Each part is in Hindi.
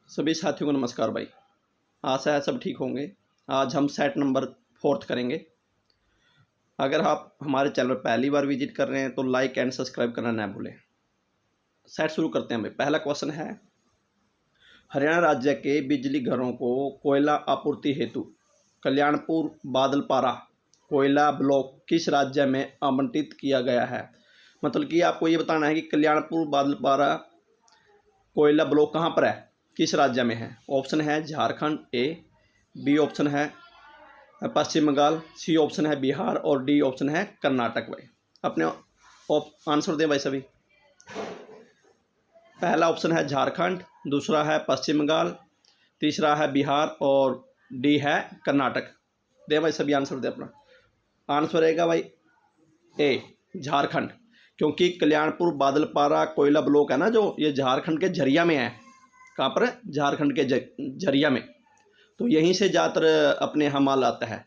सभी साथियों को नमस्कार भाई। आशा है सब ठीक होंगे। आज हम सेट नंबर 4 करेंगे। अगर आप हमारे चैनल पर पहली बार विजिट कर रहे हैं तो लाइक एंड सब्सक्राइब करना ना भूलें। सेट शुरू करते हैं भाई। पहला क्वेश्चन है, हरियाणा राज्य के बिजली घरों को कोयला आपूर्ति हेतु कल्याणपुर बादलपारा कोयला ब्लॉक किस राज्य में आवंटित किया गया है। मतलब कि आपको ये बताना है कि कल्याणपुर बादलपारा कोयला ब्लॉक कहाँ पर है, किस राज्य में है। ऑप्शन है झारखंड ए, बी ऑप्शन है पश्चिम बंगाल, सी ऑप्शन है बिहार और डी ऑप्शन है कर्नाटक। भाई अपने आंसर दें भाई सभी। पहला ऑप्शन है झारखंड, दूसरा है पश्चिम बंगाल, तीसरा है बिहार और डी है कर्नाटक। दे भाई सभी आंसर दे अपना। आंसर रहेगा भाई ए झारखंड, क्योंकि कल्याणपुर बादलपारा कोयला ब्लॉक है ना जो, ये झारखंड के झरिया में है। कहाँ पर है? झारखंड के झरिया में। तो यहीं से ज़्यादातर अपने यहाँ माल आता है।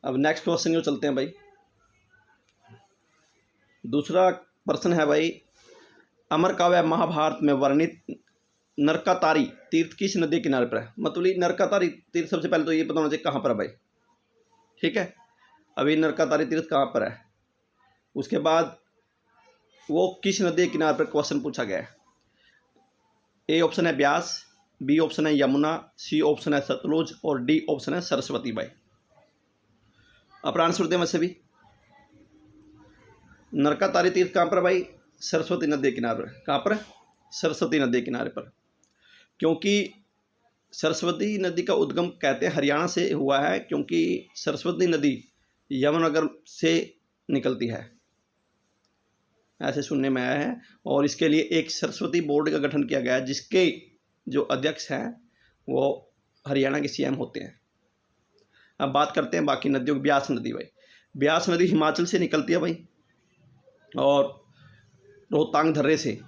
अब नेक्स्ट क्वेश्चन जो चलते हैं भाई। दूसरा प्रश्न है भाई, अमर काव्य महाभारत में वर्णित नरकातारी तीर्थ किस नदी किनारे पर है। मतलब नरकातारी तीर्थ सबसे पहले तो ये पता होना चाहिए कहाँ पर है भाई। ठीक है, अभी नरकातारी तीर्थ कहाँ पर है, उसके बाद वो किस नदी के किनारे पर क्वेश्चन पूछा गया है। ए ऑप्शन है ब्यास, बी ऑप्शन है यमुना, सी ऑप्शन है सतलुज और डी ऑप्शन है सरस्वती। भाई अपना आंसर दें वैसे भी। नरकातारी तीर्थ कहाँ पर भाई? सरस्वती नदी के किनारे पर। कहाँ पर? सरस्वती नदी के किनारे पर। क्योंकि सरस्वती नदी का उद्गम कहते हैं हरियाणा से हुआ है, क्योंकि सरस्वती नदी यमुनानगर से निकलती है, ऐसे सुनने में आया है। और इसके लिए एक सरस्वती बोर्ड का गठन किया गया है, जिसके जो अध्यक्ष हैं वो हरियाणा के सीएम होते हैं। अब बात करते हैं बाकी नदियों की। ब्यास नदी भाई, ब्यास नदी हिमाचल से निकलती है भाई, और रोहतांग दर्रे से,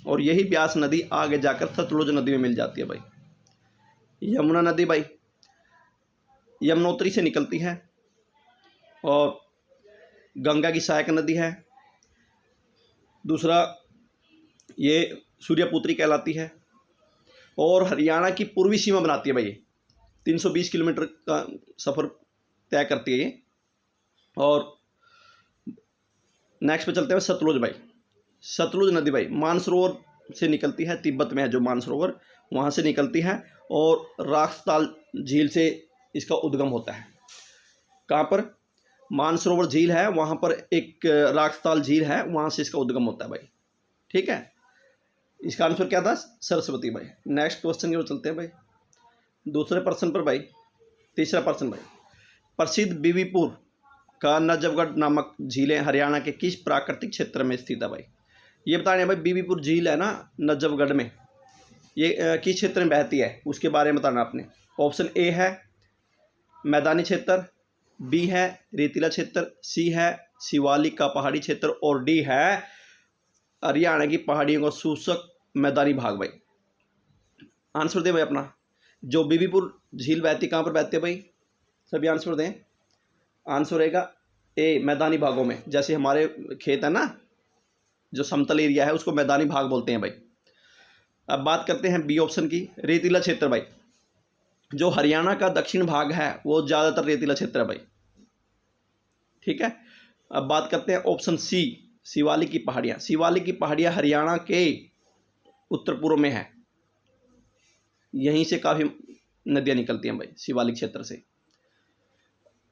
और यही ब्यास नदी आगे जाकर सतलुज नदी में मिल जाती है भाई। यमुना नदी भाई यमुनोत्री से निकलती है और गंगा की सहायक नदी है। दूसरा ये सूर्यपुत्री कहलाती है और हरियाणा की पूर्वी सीमा बनाती है भाई। 320 किलोमीटर का सफ़र तय करती है ये। और नेक्स्ट पे चलते हैं सतलुज भाई। सतलुज नदी भाई मानसरोवर से निकलती है, तिब्बत में है जो मानसरोवर, वहाँ से निकलती है और राक्सताल झील से इसका उद्गम होता है। कहाँ पर? मानसरोवर झील है, वहाँ पर एक राक्सताल झील है, वहाँ से इसका उद्गम होता है भाई। ठीक है, इसका आंसर क्या था? सरस्वती भाई। नेक्स्ट क्वेश्चन की ओर चलते हैं भाई। दूसरे प्रश्न पर भाई, तीसरा प्रश्न भाई, प्रसिद्ध बीबीपुर का नजफगढ़ नामक झीलें हरियाणा के किस प्राकृतिक क्षेत्र में स्थित है भाई। ये बताना है भाई, बीबीपुर झील है ना नजफगढ़ में, ये किस क्षेत्र में बहती है उसके बारे में बताना आपने। ऑप्शन ए है मैदानी क्षेत्र, बी है रेतीला क्षेत्र, सी है शिवालिक का पहाड़ी क्षेत्र और डी है हरियाणा की पहाड़ियों का शुष्क मैदानी भाग। भाई आंसर दें भाई अपना। जो बीबीपुर झील बहती कहाँ पर बहती है भाई, सभी आंसर दें। आंसर रहेगा ए मैदानी भागों में। जैसे हमारे खेत है ना, जो समतल एरिया है उसको मैदानी भाग बोलते हैं भाई। अब बात करते हैं बी ऑप्शन की, रेतीला क्षेत्र भाई। जो हरियाणा का दक्षिण भाग है वो ज़्यादातर रेतीला क्षेत्र है भाई। ठीक है, अब बात करते हैं ऑप्शन सी, शिवालिक की पहाड़ियाँ। शिवालिक की पहाड़ियाँ हरियाणा के उत्तर पूर्व में है, यहीं से काफ़ी नदियाँ निकलती हैं भाई शिवालिक क्षेत्र से।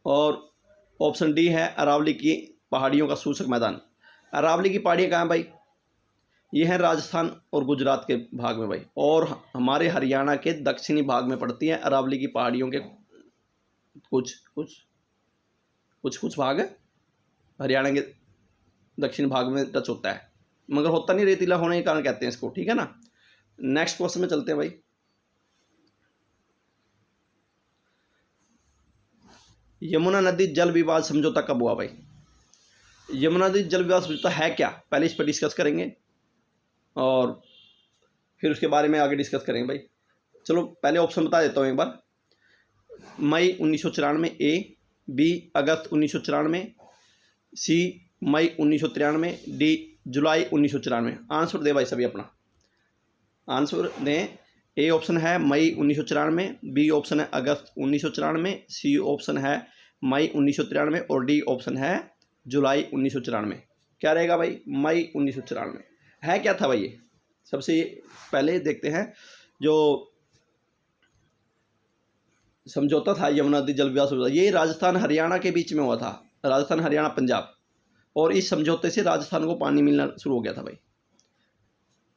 और ऑप्शन डी है अरावली की पहाड़ियों का शुष्क मैदान। अरावली की पहाड़ियाँ कहाँ हैं भाई? ये है राजस्थान और गुजरात के भाग में भाई, और हमारे हरियाणा के दक्षिणी भाग में पड़ती हैं अरावली की पहाड़ियों के कुछ भाग हरियाणा के दक्षिण भाग में टच होता है, मगर होता नहीं, रेतीला होने के कारण कहते हैं इसको। ठीक है ना। नेक्स्ट क्वेश्चन में चलते हैं भाई। यमुना नदी जल विवाद समझौता कब हुआ भाई? यमुना नदी जल विवाद समझौता है क्या, पहले इस पर डिस्कस करेंगे और फिर उसके बारे में आगे डिस्कस करेंगे भाई। चलो पहले ऑप्शन बता देता हूँ एक बार। मई 1994, ए, बी अगस्त 1994, सी मई 1993, डी जुलाई 1994। आंसर दे भाई सभी अपना। आंसर दें ए ऑप्शन है मई 1994, बी ऑप्शन है अगस्त 1994, सी ऑप्शन है मई 1993 और डी ऑप्शन है जुलाई 1994। क्या रहेगा भाई? मई 1994 है। क्या था भाई ये? सबसे पहले देखते हैं जो समझौता था यमुना नदी जल विवाद समझौता, ये राजस्थान हरियाणा के बीच में हुआ था, राजस्थान हरियाणा पंजाब, और इस समझौते से राजस्थान को पानी मिलना शुरू हो गया था भाई।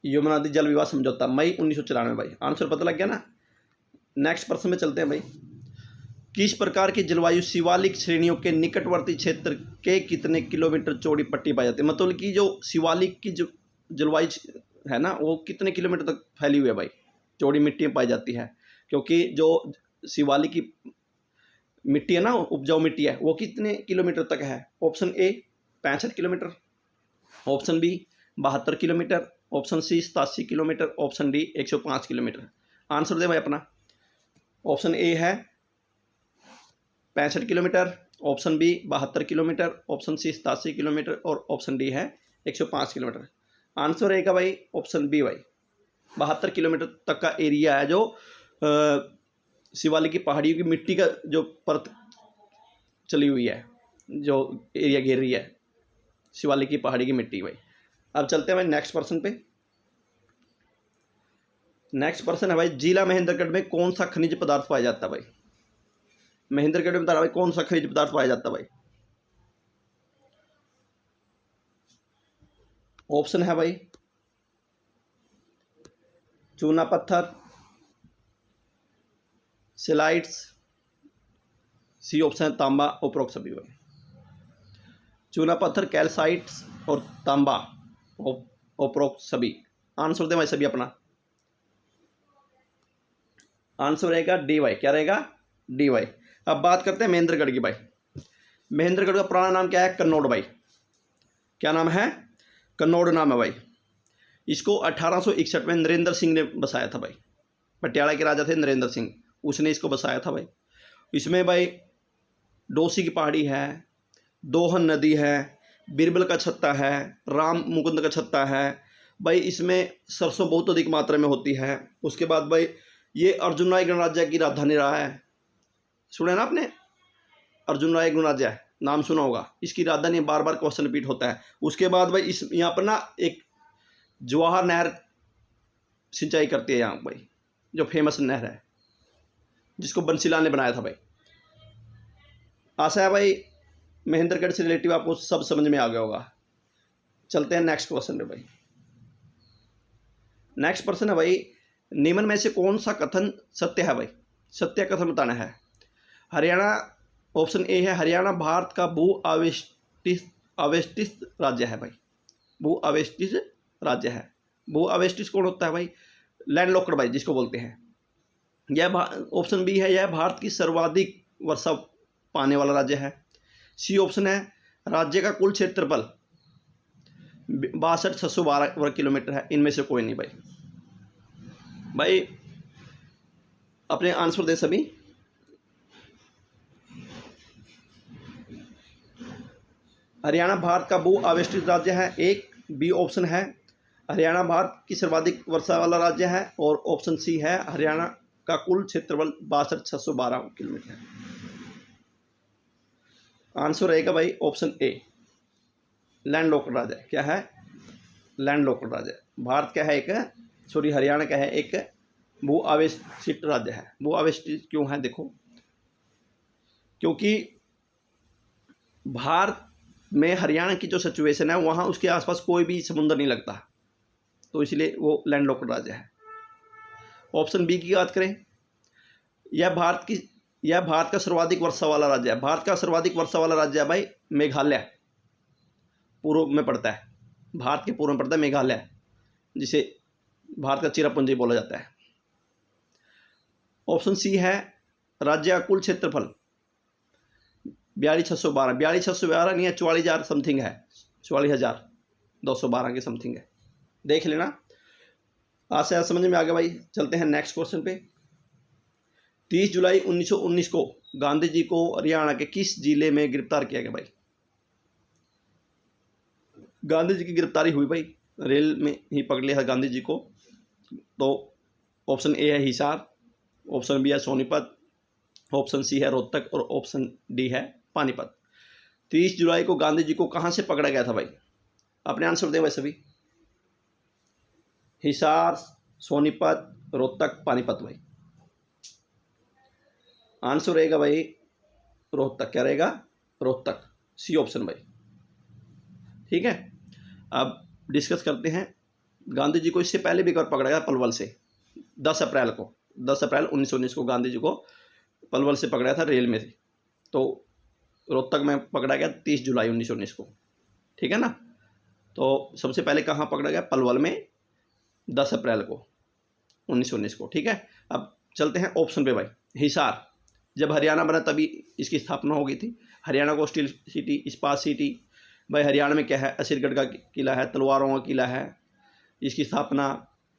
यमुना नदी जल विवाद समझौता मई 1994 भाई। आंसर पता लग गया ना। नेक्स्ट प्रश्न में चलते हैं भाई। किस प्रकार की जलवायु शिवालिक श्रेणियों के निकटवर्ती क्षेत्र के कितने किलोमीटर चौड़ी पट्टी पाई जाती है? मतलब कि जो शिवालिक की जो जलवायु है ना, वो कितने किलोमीटर तक फैली हुई है भाई, चौड़ी मिट्टी में पाई जाती है? क्योंकि जो शिवालिक की मिट्टी है ना, उपजाऊ मिट्टी है, वो कितने किलोमीटर तक है? Option A 65 kilometre, option B 72 kilometre, option C 87 kilometre, option D 105 kilometre. Answer दे भाई अपना। ऑप्शन ए है 65 kilometre, option B 72 kilometre, option C 87 kilometre और ऑप्शन डी है 105 किलोमीटर। आंसर रहेगा भाई ऑप्शन बी भाई, 72 किलोमीटर तक का एरिया है जो शिवालिक की पहाड़ियों की मिट्टी का जो परत चली हुई है, जो एरिया घेर रही है शिवालिक की पहाड़ी की मिट्टी भाई। अब चलते हैं भाई नेक्स्ट पर्सन पे। नेक्स्ट पर्सन है भाई, जिला महेंद्रगढ़ में कौन सा खनिज पदार्थ पाया जाता है भाई? महेंद्रगढ़ में बता रहा भाई कौन सा खनिज पदार्थ पाया जाता है भाई? ऑप्शन है भाई चूना पत्थर, सिलाइट्स, सी ऑप्शन है तांबा, उपरोक्त सभी भाई। चूना पत्थर, कैल्साइट्स और तांबा, उपरोक्त सभी। आंसर दे भाई सभी अपना। आंसर रहेगा डी वाई। क्या रहेगा? D Y. अब बात करते हैं महेंद्रगढ़ की भाई। महेंद्रगढ़ का पुराना नाम क्या है? कन्नौड़ भाई। क्या नाम है? कन्नौड़ नाम है भाई। इसको 1861 में नरेंद्र सिंह ने बसाया था भाई। पटियाला के राजा थे नरेंद्र सिंह, उसने इसको बसाया था भाई। इसमें भाई डोसी की पहाड़ी है, दोहन नदी है, बिरबल का छत्ता है, राम मुकुंद का छत्ता है भाई। इसमें सरसों बहुत अधिक मात्रा में होती है। उसके बाद भाई ये अर्जुन राय गणराज्य की राजधानी रहा है। सुना ना आपने? अर्जुन राय गणराज्य नाम सुना होगा। इसकी राजधानी बार बार क्वेश्चन रिपीट होता है। उसके बाद भाई इस यहाँ पर ना एक जवाहर नहर सिंचाई करती है यहाँ भाई, जो फेमस नहर है जिसको बंसीलाल ने बनाया था भाई। आशा है भाई महेंद्रगढ़ से रिलेटिव आपको सब समझ में आ गया होगा। चलते हैं नेक्स्ट क्वेश्चन पे भाई। नेक्स्ट प्रश्न है भाई, निम्न में से कौन सा कथन सत्य है भाई? सत्य कथन बताना है। हरियाणा, ऑप्शन ए है हरियाणा भारत का भू अवेष्टित राज्य है भाई। भू अवेष्टित राज्य है। भू अवेष्टित कौन होता है भाई? लैंडलॉक्ड भाई जिसको बोलते हैं। यह ऑप्शन बी है, यह भारत की सर्वाधिक वर्षा पाने वाला राज्य है। सी ऑप्शन है, राज्य का कुल क्षेत्रफल 62,612 वर्ग किलोमीटर है। इनमें से कोई नहीं भाई। भाई अपने आंसर दे सभी। हरियाणा भारत का भू अवेष्टित राज्य है एक। बी ऑप्शन है हरियाणा भारत की सर्वाधिक वर्षा वाला राज्य है और ऑप्शन सी है हरियाणा का कुल क्षेत्रफल 62,612 किलोमीटर है। आंसर रहेगा भाई ऑप्शन ए, लैंडलॉक्ड राज्य। क्या है? लैंडलॉक्ड राज्य। भारत क्या है? एक, सॉरी हरियाणा क्या है? एक भू अवेष्टित राज्य है। भू अवेष्टित क्यों है? देखो, क्योंकि भारत में हरियाणा की जो सिचुएशन है वहाँ उसके आसपास कोई भी समुद्र नहीं लगता, तो इसलिए वो लैंडलॉक्ड राज्य है। ऑप्शन बी की बात करें, यह भारत का सर्वाधिक वर्षा वाला राज्य है। भारत का सर्वाधिक वर्षा वाला राज्य है भाई मेघालय, पूर्व में पड़ता है। भारत के पूर्व में पड़ता है मेघालय, जिसे भारत का चिरापुंजी बोला जाता है। ऑप्शन सी है राज्य का कुल क्षेत्रफल 42,612, 42,612 नहीं है, 44,000 समथिंग है, 44,212 के समथिंग है। देख लेना। आशा समझ में आ गया भाई। चलते हैं नेक्स्ट क्वेश्चन पे। 30 जुलाई 1919 को गांधी जी को हरियाणा के किस जिले में गिरफ्तार किया गया भाई? गांधी जी की गिरफ्तारी हुई भाई, रेल में ही पकड़ लिया था गांधी जी को। तो ऑप्शन ए है हिसार, ऑप्शन बी है सोनीपत, ऑप्शन सी है रोहतक और ऑप्शन डी है पानीपत। 30 जुलाई को गांधी जी को कहाँ से पकड़ा गया था भाई? अपने आंसर दें भाई सभी। हिसार, सोनीपत, रोहतक, पानीपत भाई। आंसर रहेगा भाई रोहतक। क्या रहेगा? रोहतक, सी ऑप्शन भाई। ठीक है, अब डिस्कस करते हैं। गांधी जी को इससे पहले भी एक बार पकड़ा गया पलवल से, 10 अप्रैल 1919 को गांधी जी को पलवल से पकड़ा था रेल में से। तो रोहतक में पकड़ा गया 30 जुलाई 1919 को। ठीक है ना। तो सबसे पहले कहाँ पकड़ा गया? पलवल में 10 अप्रैल को 1919 को। ठीक है, अब चलते हैं ऑप्शन पे भाई। हिसार, जब हरियाणा बना तभी इसकी स्थापना हो गई थी। हरियाणा को स्टील सिटी, इस्पात सिटी। भाई हरियाणा में क्या है? असीरगढ़ का किला है, तलवारों का किला है। इसकी स्थापना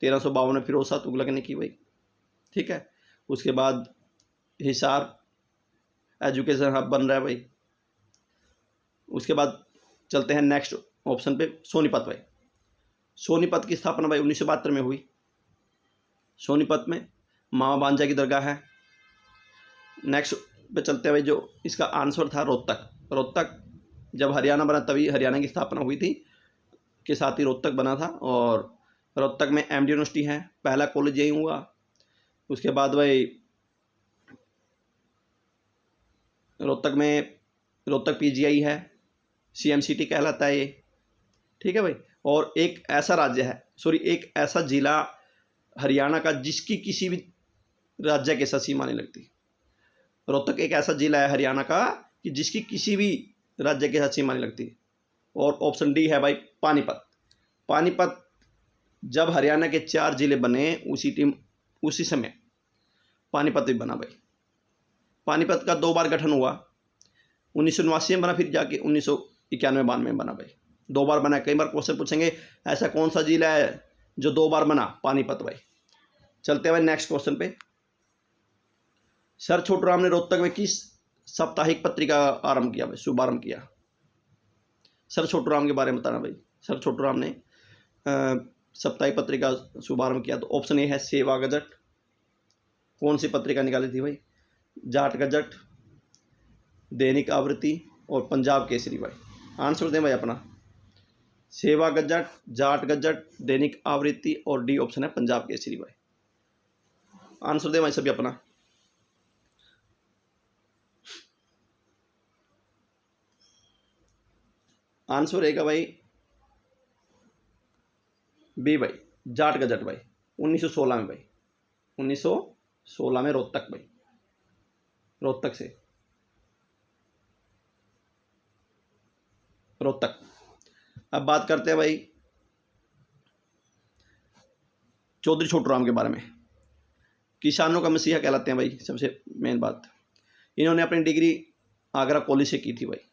1352 में फिरोज शाह तुगलक ने की भाई। ठीक है, उसके बाद हिसार एजुकेशन हब बन रहा है भाई। उसके बाद चलते हैं नेक्स्ट ऑप्शन पे, सोनीपत भाई। सोनीपत की स्थापना भाई 1972 में हुई। सोनीपत में मामा बांजा की दरगाह है। नेक्स्ट पे चलते हैं भाई, जो इसका आंसर था रोहतक। रोहतक जब हरियाणा बना तभी हरियाणा की स्थापना हुई थी, के साथ ही रोहतक बना था। और रोहतक में एमडी यूनिवर्सिटी है, पहला कॉलेज यही हुआ। उसके बाद भाई रोहतक पीजीआई है, सीएमसीटी कहलाता है ये। ठीक है भाई। और एक ऐसा जिला हरियाणा का जिसकी किसी भी राज्य के साथ सीमा नहीं लगती। रोहतक एक ऐसा जिला है हरियाणा का कि जिसकी किसी भी राज्य के साथ सीमा नहीं लगती। और ऑप्शन डी है भाई पानीपत। पानीपत जब हरियाणा के 4 जिले बने उसी समय पानीपत भी बना भाई। पानीपत का 2 बार गठन हुआ, 1989 में बना, फिर जाके 1991-92 में बना भाई। 2 बार बना। कई बार क्वेश्चन पूछेंगे ऐसा कौन सा जिला है जो 2 बार बना? पानीपत भाई। चलते हैं भाई नेक्स्ट क्वेश्चन पे। सर छोटूराम ने रोहतक में किस साप्ताहिक पत्रिका आरंभ किया भाई, शुभारंभ किया? सर छोटूराम के बारे में बताना भाई। सर छोटूराम ने साप्ताहिक पत्रिका शुभारंभ किया। तो ऑप्शन ए है सेवा गजट। कौन सी पत्रिका निकाली थी भाई? जाट गजट, दैनिक आवृत्ति और पंजाब केसरी भाई। आंसर दें भाई अपना। सेवा गजट, जाट गजट, दैनिक आवृत्ति और डी ऑप्शन है पंजाब केसरी भाई। आंसर दें भाई सभी अपना। आंसर रहेगा भाई बी भाई, जाट गजट भाई। 1916 में भाई, 1916 में रोहतक भाई, रोहतक से, रोहतक। अब बात करते हैं भाई चौधरी छोटूराम के बारे में। किसानों का मसीहा कहलाते हैं भाई। सबसे मेन बात, इन्होंने अपनी डिग्री आगरा कॉलेज से की थी भाई।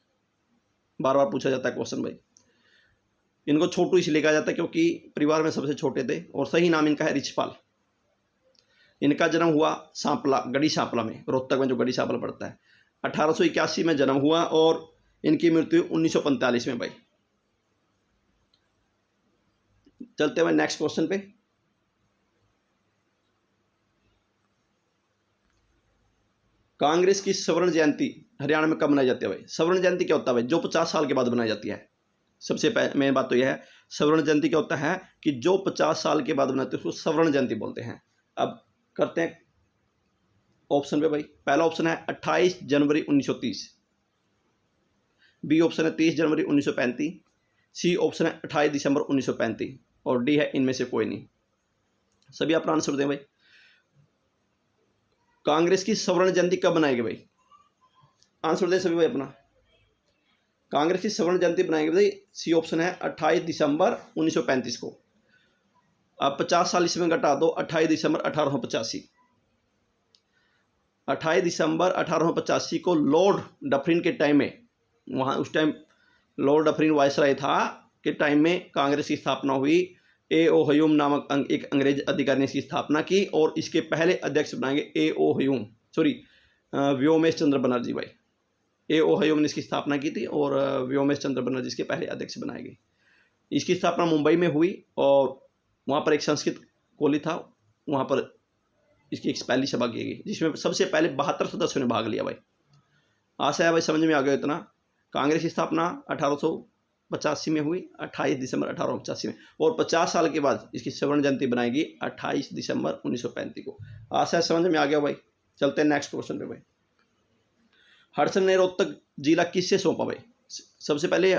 बार बार पूछा जाता है क्वेश्चन भाई। इनको छोटू इसलिए कहा जाता है क्योंकि परिवार में सबसे छोटे थे। और सही नाम इनका है रिछपाल। इनका जन्म हुआ सांपला, गढ़ी सांपला में, रोहतक में जो गढ़ी सांपला पड़ता है। 1881 में जन्म हुआ और इनकी मृत्यु 1945 में भाई। चलते हुए नेक्स्ट क्वेश्चन पे। कांग्रेस की स्वर्ण जयंती हरियाणा में कब मनाई जाती है भाई? स्वर्ण जयंती क्या होता है भाई? जो 50 साल के बाद बनाई जाती है। सबसे मेन बात तो यह है, स्वर्ण जयंती क्या होता है कि जो 50 साल के बाद बनाते हैं उसको स्वर्ण जयंती बोलते हैं। अब करते हैं ऑप्शन पे भाई। पहला ऑप्शन है 28 जनवरी 1930, बी ऑप्शन है 30 जनवरी 1935, सी ऑप्शन है 28 दिसंबर 1935 और डी है इनमें से कोई नहीं। सभी अपना आंसर दें भाई। कांग्रेस की स्वर्ण जयंती कब बनाएगी भाई? आंसर दें सभी भाई अपना। कांग्रेस की स्वर्ण जयंती बनाएगी भाई, सी ऑप्शन है 28 दिसंबर 1935 को। अब 50 साल इसमें घटा दो, 28 दिसंबर 1885। 28 दिसंबर 1885 को लॉर्ड डफरिन के टाइम में, वहाँ उस टाइम लॉर्ड डफरिन वायसराय था के टाइम में कांग्रेस की स्थापना हुई। ए ओ हयूम नामक एक अंग्रेज अधिकारी ने इसकी स्थापना की और इसके पहले अध्यक्ष बनाएंगे व्योमेश चंद्र बनर्जी भाई। ए ओ हयूम ने इसकी स्थापना की थी और व्योमेश चंद्र बनर्जी इसके पहले अध्यक्ष बनाए गए। इसकी स्थापना मुंबई में हुई और वहाँ पर एक संस्कृत कॉलेज था, वहाँ पर इसकी पहली सभा की गई, जिसमें सबसे पहले 72 सदस्यों ने भाग लिया भाई। आशा है भाई समझ में आ गया इतना। कांग्रेस की स्थापना 1885 में हुई, 28 दिसंबर 1885 में, और 50 साल के बाद इसकी स्वर्ण जयंती बनाएगी 28 दिसंबर 1935 को। आशा है समझ में आ गया भाई। चलते हैं नेक्स्ट क्वेश्चन पे भाई। हडसन ने रोहतक जिला किससे सौंपा भाई? सबसे पहले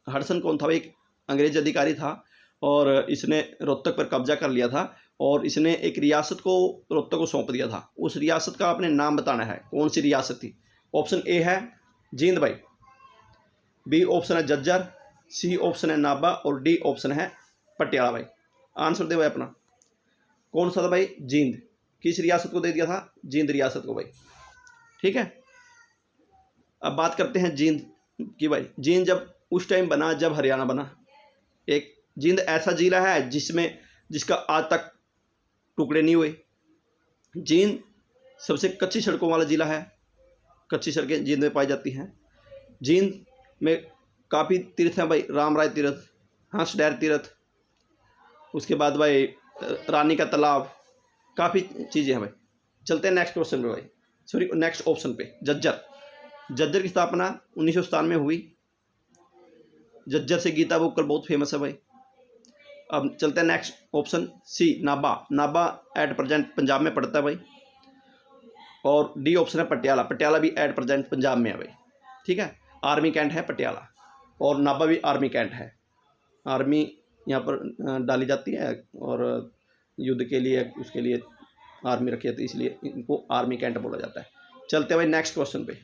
हडसन कौन था भाई? एक अंग्रेज अधिकारी था और इसने रोहतक पर कब्जा कर लिया था और इसने एक रियासत को रोहतक को सौंप दिया था। उस रियासत का आपने नाम बताना है, कौन सी रियासत थी। ऑप्शन ए है जींद भाई, बी ऑप्शन है झज्जर, सी ऑप्शन है नाभा और डी ऑप्शन है पटियाला भाई। आंसर दे भाई अपना। कौन सा था भाई? जींद। किस रियासत को दे दिया था? जींद रियासत को भाई। ठीक है, अब बात करते हैं जींद की भाई। जींद जब उस टाइम बना जब हरियाणा बना। एक जींद ऐसा जिला है जिसका आज तक टुकड़े नहीं हुए। जींद सबसे कच्ची सड़कों वाला जिला है, कच्ची सड़कें जींद में पाई जाती हैं। जींद में काफ़ी तीर्थ हैं भाई, रामराय तीर्थ, हंसडैर तीर्थ, उसके बाद भाई रानी का तालाब, काफ़ी चीज़ें हैं भाई। चलते हैं नेक्स्ट क्वेश्चन पे भाई, सॉरी नेक्स्ट ऑप्शन पे। झज्जर। झज्जर की स्थापना 1997 में हुई। झज्जर से गीता बुक कर बहुत फेमस है भाई। अब चलते हैं next option C, Nabha. Nabha at present Punjab में पड़ता है भाई। और डी ऑप्शन है पटियाला। पटियाला भी एट प्रेजेंट पंजाब में है भाई। ठीक है, आर्मी कैंट है पटियाला और नाभा भी आर्मी कैंट है। आर्मी यहाँ पर डाली जाती है और युद्ध के लिए उसके लिए आर्मी रखी जाती है, इसलिए इनको आर्मी कैंट बोला जाता है। चलते हैं भाई नेक्स्ट क्वेश्चन पे।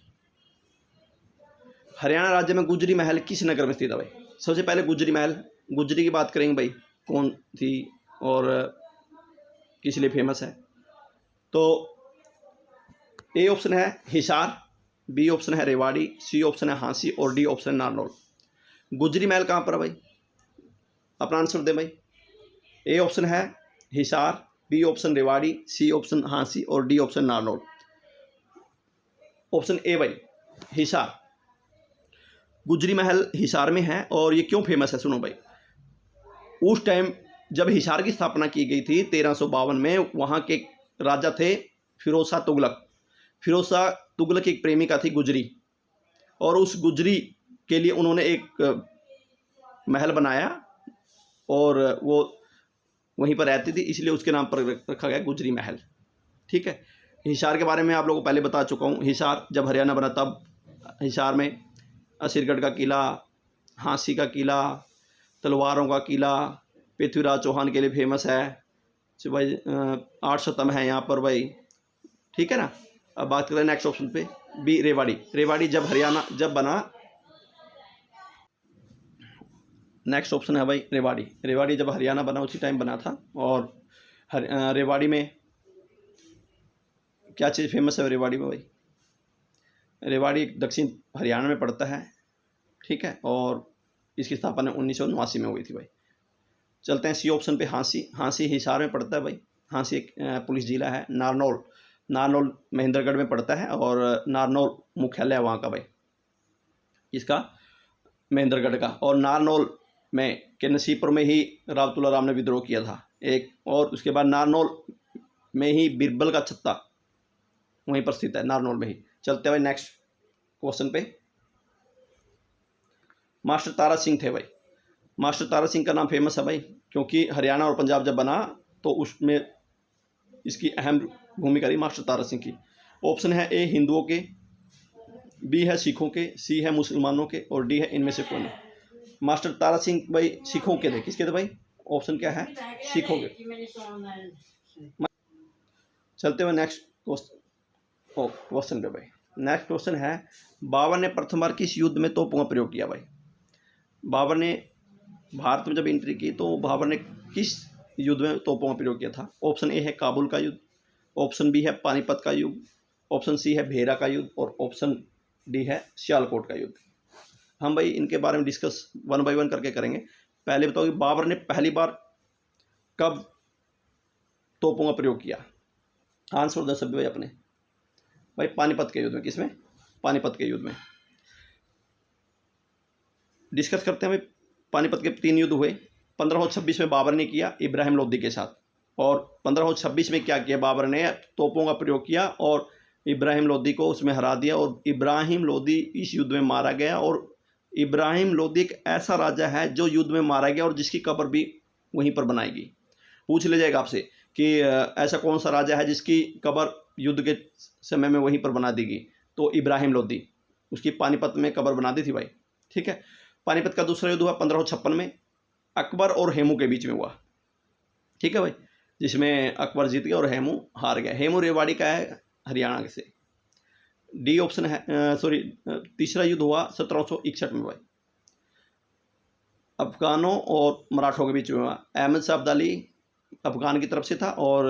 हरियाणा राज्य में गुजरी महल किस नगर में स्थित है भाई? सबसे पहले गुजरी महल, गुजरी की बात करेंगे भाई, कौन थी और किस लिए फेमस है। तो ए ऑप्शन है हिसार, बी ऑप्शन है रेवाड़ी, सी ऑप्शन है हांसी और डी ऑप्शन है नारनौल। गुजरी महल कहाँ पर है भाई? अपना आंसर दे भाई। ए ऑप्शन है Hisar, B option Rewari, C option Hansi और D option Narnaul. Option A भाई हिसार। गुजरी महल हिसार में है और ये क्यों फेमस है सुनो भाई। उस टाइम जब हिसार की स्थापना की गई थी 1352 में, वहाँ के राजा थे फिरोज शाह तुगलक। फिरोज शाह तुगलक की एक प्रेमिका थी गुजरी, और उस गुजरी के लिए उन्होंने एक महल बनाया और वो वहीं पर रहती थी, इसलिए उसके नाम पर रखा गया गुजरी महल। ठीक है, हिसार के बारे में आप लोगों को पहले बता चुका हूँ। हिसार जब हरियाणा बना तब हिसार में असीरगढ़ का किला, हांसी का किला, तलवारों का किला, पृथ्वीराज चौहान के लिए फेमस है भाई। 8 स्तंभ हैं यहाँ पर भाई। ठीक है ना। अब बात करें नेक्स्ट ऑप्शन पे, बी रेवाड़ी। रेवाड़ी जब हरियाणा जब बना, नेक्स्ट ऑप्शन है भाई रेवाड़ी। रेवाड़ी जब हरियाणा बना उसी टाइम बना था। और रेवाड़ी में क्या चीज़ फेमस है रेवाड़ी में भाई? रेवाड़ी दक्षिण हरियाणा में पड़ता है। ठीक है, और इसकी स्थापना 1989 में हुई थी भाई। चलते हैं सी ऑप्शन पे, हांसी। हांसी हिसार में पड़ता है भाई। हांसी एक पुलिस जिला है। नारनौल, नारनौल महेंद्रगढ़ में पड़ता है और नारनौल मुख्यालय है वहाँ का भाई, इसका महेंद्रगढ़ का। और नारनौल में के नसीबपुर में ही राव तुलाराम ने विद्रोह किया था एक, और उसके बाद नारनौल में ही बीरबल का छत्ता वहीं पर स्थित है, नारनौल में ही। चलते हैं भाई नेक्स्ट क्वेश्चन पे। मास्टर तारा सिंह थे भाई। मास्टर तारा सिंह का नाम फेमस है भाई क्योंकि हरियाणा और पंजाब जब बना तो उसमें इसकी अहम भूमिका रही मास्टर तारा सिंह की। ऑप्शन है ए हिंदुओं के, बी है सिखों के, सी है मुसलमानों के और डी है इनमें से कोई नहीं। मास्टर तारा सिंह भाई सिखों के थे। किसके थे भाई? ऑप्शन क्या है? सिखों के। चलते हुए नेक्स्ट क्वेश्चन पे भाई। नेक्स्ट क्वेश्चन है, बाबर ने प्रथम बार किस युद्ध में तोपों का प्रयोग किया भाई? बाबर ने भारत में जब एंट्री की तो बाबर ने किस युद्ध में तोपों का प्रयोग किया था? ऑप्शन ए है काबुल का युद्ध, ऑप्शन बी है पानीपत का युद्ध, ऑप्शन सी है भेरा का युद्ध और ऑप्शन डी है सियालकोट का युद्ध। हम भाई इनके बारे में डिस्कस 1 बाय 1 करके करेंगे। पहले बताओ कि बाबर ने पहली बार कब तोपों का प्रयोग किया? आंसर दे सभी भाई अपने। भाई पानीपत के युद्ध में। किसमें? पानीपत के युद्ध में। डिस्कस करते हैं भाई। पानीपत के 3 युद्ध हुए। 1526 में बाबर ने किया इब्राहिम लोदी के साथ, और 1526 में क्या किया, बाबर ने तोपों का प्रयोग किया और इब्राहिम लोदी को उसमें हरा दिया और इब्राहिम लोदी इस युद्ध में मारा गया। और इब्राहिम लोदी एक ऐसा राजा है जो युद्ध में मारा गया और जिसकी कब्र भी वहीं पर बनाएगी। पूछ ले जाएगा आपसे कि ऐसा कौन सा राजा है जिसकी कब्र युद्ध के समय में वहीं पर बना दी गई, तो इब्राहिम लोदी, उसकी पानीपत में कब्र बना दी थी भाई। ठीक है। पानीपत का दूसरा युद्ध हुआ 1556 में, अकबर और हेमू के बीच में हुआ। ठीक है भाई, जिसमें अकबर जीत गया और हेमू हार गया। हेमू रेवाड़ी का है, हरियाणा से। डी ऑप्शन है, तीसरा युद्ध हुआ 1761 में भाई, अफगानों और मराठों के बीच में हुआ। अहमद शाह अब्दाली अफगान की तरफ से था और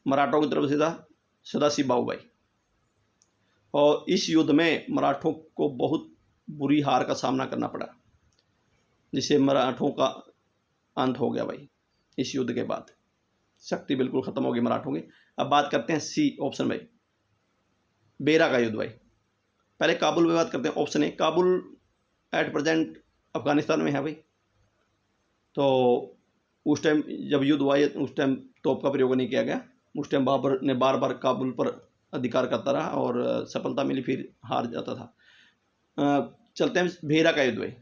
मराठों की तरफ से था सदाशिव बाहू भाई। और इस युद्ध में मराठों को बहुत बुरी हार का सामना करना पड़ा, जिससे मराठों का अंत हो गया भाई। इस युद्ध के बाद शक्ति बिल्कुल ख़त्म हो गई मराठों की। अब बात करते हैं सी ऑप्शन भाई, बेरा का युद्ध भाई। पहले काबुल में बात करते हैं। Option A, Kabul at present Afghanistan में है भाई। तो उस टाइम जब युद्ध हुआ उस टाइम तोप का प्रयोग नहीं किया गया। उस टाइम बाबर ने बार बार काबुल पर अधिकार करता रहा और सफलता मिली, फिर हार जाता था। चलते हैं भेरा का युद्ध भाई।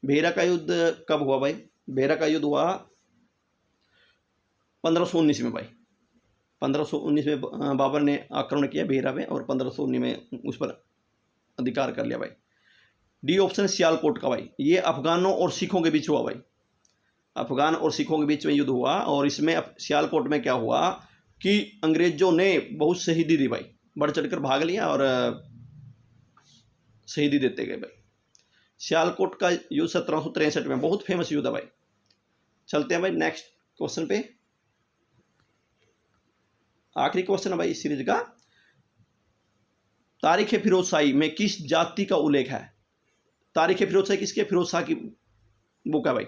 भेरा का युद्ध कब हुआ भाई? भेरा का युद्ध हुआ 1519 में भाई। 1519 में बाबर ने आक्रमण किया भेरा में और 1519 में उस पर अधिकार कर लिया भाई। डी ऑप्शन सियालकोट का भाई। ये अफगानों और सिखों के बीच हुआ भाई। अफगान और सिखों के बीच में युद्ध हुआ और इसमें सियालकोट में क्या हुआ कि अंग्रेजों ने बहुत शहीदी दी भाई, बढ़ चढ़कर भाग लिया और शहीदी देते गए भाई। सियालकोट का युद्ध 1763 में, बहुत फेमस युद्ध है भाई। चलते हैं भाई नेक्स्ट क्वेश्चन पे। आखिरी क्वेश्चन है भाई इस सीरीज का। तारीख फिरोज शाही में किस जाति का उल्लेख है? तारीख फिरोज शाही किसके? फिरोज शाह की बुक है भाई।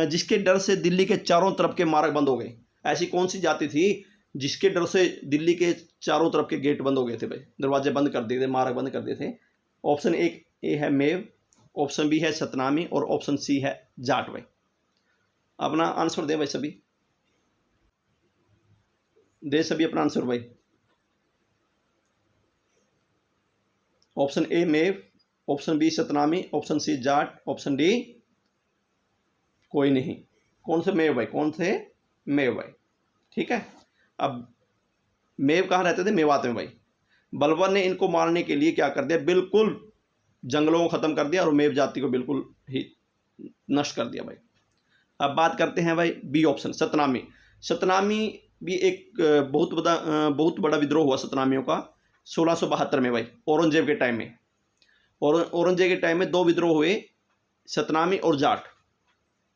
जिसके डर से दिल्ली के चारों तरफ के मार्ग बंद हो गए। ऐसी कौन सी जाति थी जिसके डर से दिल्ली के चारों तरफ के गेट बंद हो गए थे भाई, दरवाजे बंद कर दिए थे, मार्ग बंद कर दिए थे? ऑप्शन ए है मेव, ऑप्शन बी है सतनामी और ऑप्शन सी है जाट भाई। अपना आंसर दे भाई, सभी दे सभी अपना आंसर भाई। Option A Meo, option B Satnami, option C Jat, option D कोई नहीं। कौन से मेव भाई? कौन से मेव भाई? ठीक है। अब मेव कहाँ रहते थे? मेवात में भाई। बलबन ने इनको मारने के लिए क्या कर दिया, बिल्कुल जंगलों को ख़त्म कर दिया और मेव जाति को बिल्कुल ही नष्ट कर दिया भाई। अब बात करते हैं भाई बी ऑप्शन, सतनामी। सतनामी भी एक बहुत बड़ा विद्रोह हुआ सतनामियों का 1672 में भाई, औरंगजेब के टाइम में। और औरंगजेब के टाइम में दो विद्रोह हुए, सतनामी और जाट।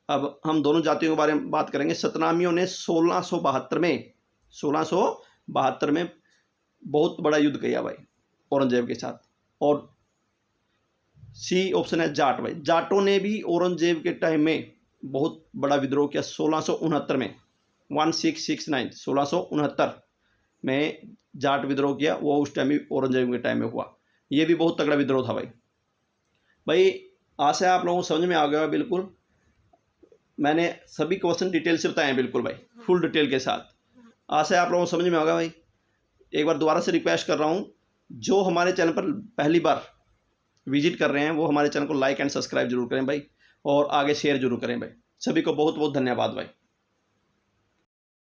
अब हम दोनों जातियों के बारे में बात करेंगे। सतनामियों ने 1672 में बहुत बड़ा युद्ध किया भाई औरंगजेब के साथ। और सी ऑप्शन है जाट भाई। जाटों ने भी औरंगजेब के टाइम में बहुत बड़ा विद्रोह किया 1669 में, 1669 में जाट विद्रोह किया। वो उस टाइम भी औरंगजेब के टाइम में हुआ। ये भी बहुत तगड़ा विद्रोह था भाई। आशा है आप लोगों को समझ में आ गया। बिल्कुल मैंने सभी क्वेश्चन डिटेल से बताए हैं, बिल्कुल भाई, फुल डिटेल के साथ। आशा है आप लोगों को समझ में आ गया भाई। एक बार दोबारा से रिक्वेस्ट कर रहा हूँ, जो हमारे चैनल पर पहली बार विजिट कर रहे हैं वो हमारे चैनल को लाइक एंड सब्सक्राइब जरूर करें भाई, और आगे शेयर जरूर करें भाई। सभी को बहुत बहुत धन्यवाद भाई।